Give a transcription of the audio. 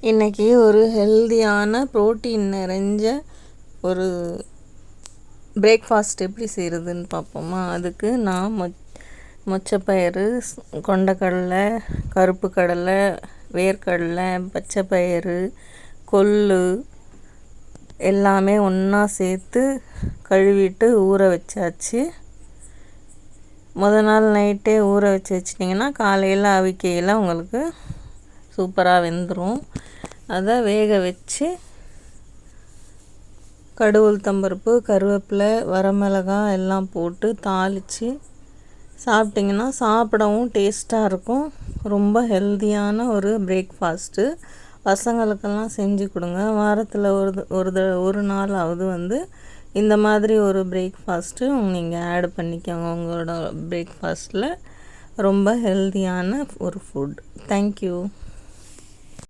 இன்றைக்கி ஒரு ஹெல்தியான ப்ரோட்டீன் நிறைஞ்ச ஒரு பிரேக்ஃபாஸ்ட் எப்படி செய்கிறதுன்னு பார்ப்போமா. அதுக்கு நான் மொச்சப்பயிறு, கொண்டக்கடலை, கருப்பு கடலை, வேர்க்கடலை, பச்சைப்பயிறு, கொள்ளு எல்லாமே ஒன்றா சேர்த்து கழுவிட்டு ஊற வச்சாச்சு. நாள் நைட்டே ஊற வச்சிட்டிங்கன்னா காலையில் அவிக்கையில் உங்களுக்கு சூப்பராக வெந்துடும். அதை வேக வச்சு கடுகு, உளுத்தம்பருப்பு, கருவேப்பிலை, வரமிளகாய் எல்லாம் போட்டு தாளித்து சாப்பிட்டிங்கன்னா சாப்பிடவும் டேஸ்ட்டாக இருக்கும். ரொம்ப ஹெல்த்தியான ஒரு பிரேக்ஃபாஸ்ட்டு. பசங்களுக்கெல்லாம் செஞ்சு கொடுங்க. வாரத்தில் ஒரு நாளாவது இந்த மாதிரி ஒரு பிரேக்ஃபாஸ்ட்டு நீங்கள் ஆட் பண்ணிக்கோங்க உங்களோட பிரேக்ஃபாஸ்ட்டில். ரொம்ப ஹெல்த்தியான ஒரு ஃபுட். தேங்க்யூ.